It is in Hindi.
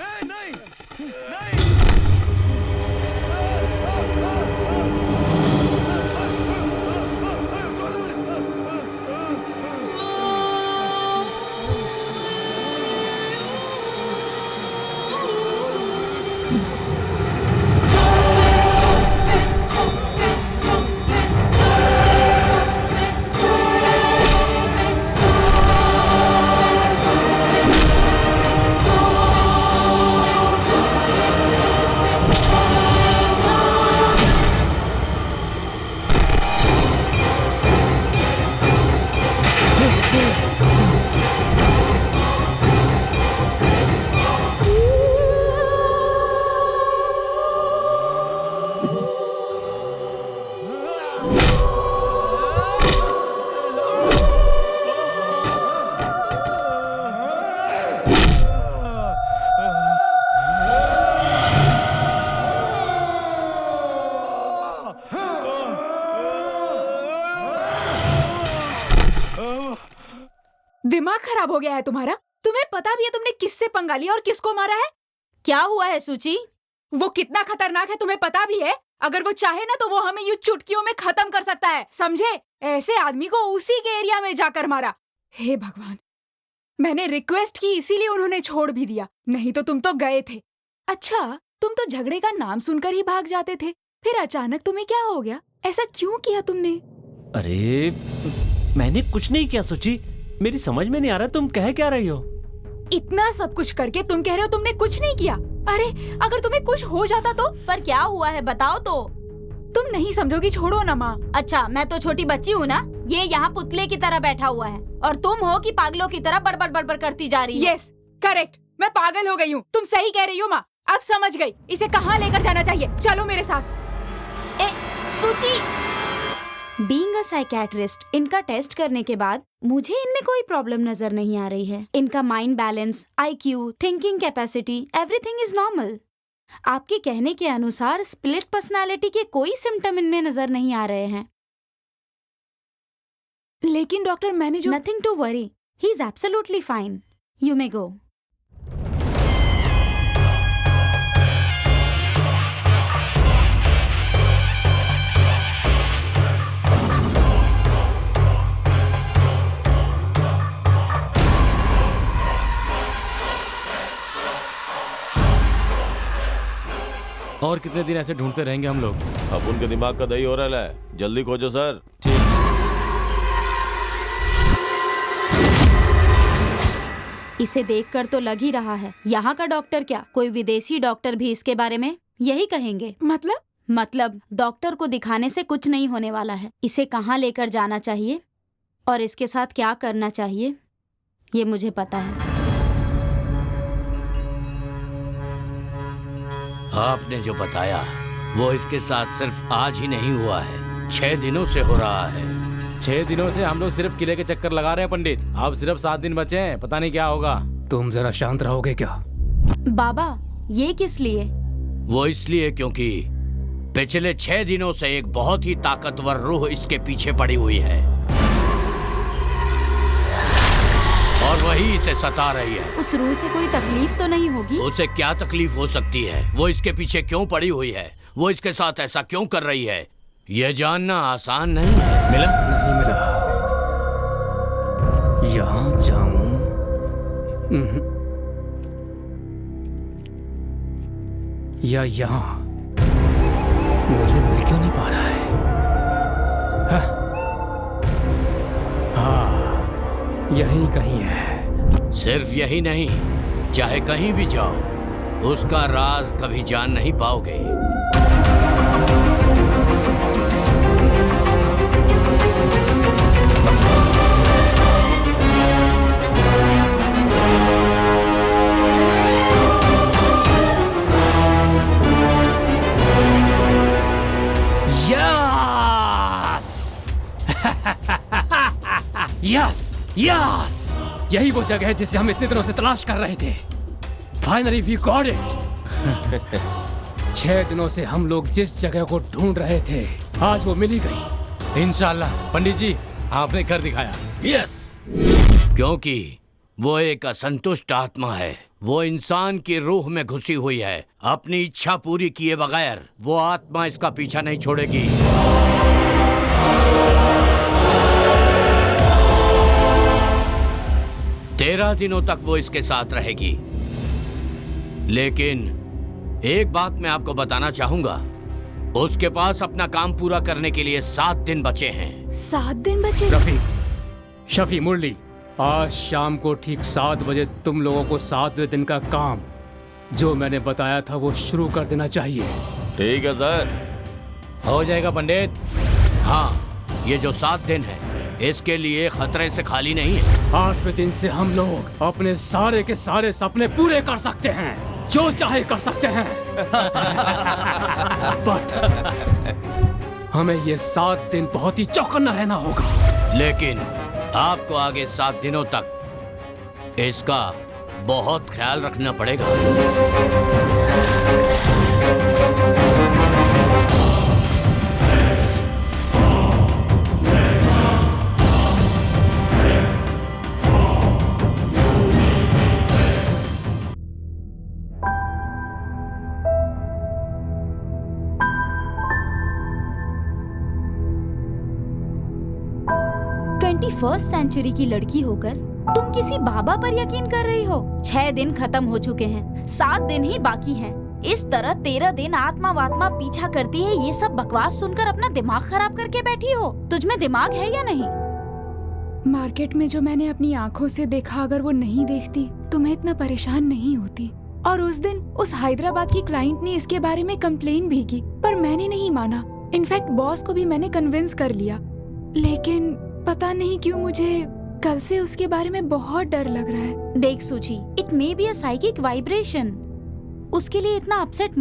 नहीं नहीं। दिमाग खराब हो गया है तुम्हारा? तुम्हें पता भी है तुमने किससे पंगा लिया और किसको मारा है? क्या हुआ है सूची? वो कितना खतरनाक है तुम्हें पता भी है? अगर वो चाहे ना तो वो हमें यूं चुटकियों में खत्म कर सकता है, समझे? ऐसे आदमी को उसी के एरिया में जाकर मारा। हे भगवान, मैंने रिक्वेस्ट की इसीलिए उन्होंने छोड़ भी दिया, नहीं तो तुम तो गए थे। अच्छा, तुम तो झगड़े का नाम सुनकर ही भाग जाते थे, फिर अचानक तुम्हें क्या हो गया? ऐसा क्यों किया तुमने? अरे मैंने कुछ नहीं किया सूची, मेरी समझ में नहीं आ रहा तुम कह क्या रही हो। इतना सब कुछ करके तुम कह रहे हो तुमने कुछ नहीं किया? अरे अगर तुम्हें कुछ हो जाता तो? पर क्या हुआ है बताओ तो। तुम नहीं समझोगी, छोड़ो ना माँ। अच्छा, मैं तो छोटी बच्ची हूँ ना? ये यहाँ पुतले की तरह बैठा हुआ है और तुम हो कि पागलों की तरह बड़बड़ बड़बड़ करती जा रही हो। यस करेक्ट, मैं पागल हो गई हूँ। तुम सही कह रही हो माँ, अब समझ गई। इसे कहाँ लेकर जाना चाहिए? चलो मेरे साथ। सूची, बीइंग अ साइकियाट्रिस्ट, इनका टेस्ट करने के बाद मुझे इनमें कोई प्रॉब्लम नजर नहीं आ रही है। इनका mind balance, IQ, thinking capacity, everything is normal. आपके कहने के अनुसार स्प्लिट पर्सनालिटी के कोई सिम्टम इनमें नजर नहीं आ रहे हैं। लेकिन डॉक्टर मैंने जो... nothing to worry, he is absolutely fine. You may go. और कितने दिन ऐसे ढूंढते रहेंगे हम लोग? अब उनके दिमाग का दही हो रहा है, जल्दी खोजो सर। इसे देखकर तो लग ही रहा है यहाँ का डॉक्टर क्या, कोई विदेशी डॉक्टर भी इसके बारे में यही कहेंगे। मतलब डॉक्टर को दिखाने से कुछ नहीं होने वाला है। इसे कहाँ लेकर जाना चाहिए और इसके साथ क्या करना चाहिए ये मुझे पता है। आपने जो बताया वो इसके साथ सिर्फ आज ही नहीं हुआ है, 6 दिनों से हो रहा है। 6 दिनों से हम लोग सिर्फ किले के चक्कर लगा रहे हैं पंडित। अब सिर्फ 7 दिन बचे हैं, पता नहीं क्या होगा। तुम जरा शांत रहोगे क्या? बाबा, ये किस लिए? वो इसलिए क्योंकि पिछले 6 दिनों से एक बहुत ही ताकतवर रूह इसके पीछे पड़ी हुई है और वही इसे सता रही है। उस रूह से कोई तकलीफ तो नहीं होगी? उसे क्या तकलीफ हो सकती है? वो इसके पीछे क्यों पड़ी हुई है, वो इसके साथ ऐसा क्यों कर रही है, ये जानना आसान नहीं है। मिला? नहीं मिला। यहाँ जाऊं? या यहाँ? मुझे मिल क्यों नहीं पा रहा है? हाँ, यहीं कहीं है। सिर्फ यही नहीं, चाहे कहीं भी जाओ उसका राज कभी जान नहीं पाओगे। यस यस, यही वो जगह है जिसे हम इतने दिनों से तलाश कर रहे थे। Finally we got it. 6 दिनों से हम लोग जिस जगह को ढूंढ रहे थे आज वो मिल ही गई। इंशाल्लाह। पंडित जी, आपने कर दिखाया। यस, क्योंकि वो एक असंतुष्ट आत्मा है वो इंसान की रूह में घुसी हुई है। अपनी इच्छा पूरी किए बगैर वो आत्मा इसका पीछा नहीं छोड़ेगी। 13 दिनों तक वो इसके साथ रहेगी। लेकिन एक बात मैं आपको बताना चाहूंगा, उसके पास अपना काम पूरा करने के लिए 7 दिन बचे हैं। 7 दिन बचे? रफी, शफी, मुरली, आज शाम को ठीक 7 बजे तुम लोगों को 7वें दिन का काम जो मैंने बताया था वो शुरू कर देना चाहिए। ठीक है सर। हो जाएगा पंडित। हाँ, ये जो 7 दिन है इसके लिए खतरे से खाली नहीं है। 8वें दिन से हम लोग अपने सारे के सारे सपने पूरे कर सकते हैं, जो चाहे कर सकते हैं। बट हमें ये 7 दिन बहुत ही चौकन्ना रहना होगा। लेकिन आपको आगे 7 दिनों तक इसका बहुत ख्याल रखना पड़ेगा। फर्स्ट सेंचुरी की लड़की होकर तुम किसी बाबा पर यकीन कर रही हो? 6 दिन खत्म हो चुके हैं, 7 दिन ही बाकी हैं। इस तरह 13 दिन आत्मा वात्मा पीछा करती है, ये सब बकवास सुनकर अपना दिमाग खराब करके बैठी हो। तुझमें दिमाग है या नहीं? मार्केट में जो मैंने अपनी आंखों से देखा, अगर वो नहीं देखती तो मैं इतना परेशान नहीं होती। और उस दिन उस हैदराबाद की क्लाइंट ने इसके बारे में कंप्लेन भी की, पर मैंने नहीं माना। इनफैक्ट बॉस को भी मैंने कन्विंस कर लिया। लेकिन पता नहीं क्यों मुझे कल से उसके बारे में बहुत डर लग रहा है। देख सूची, it may be a psychic vibration. उसके लिए इतना अपसेट मत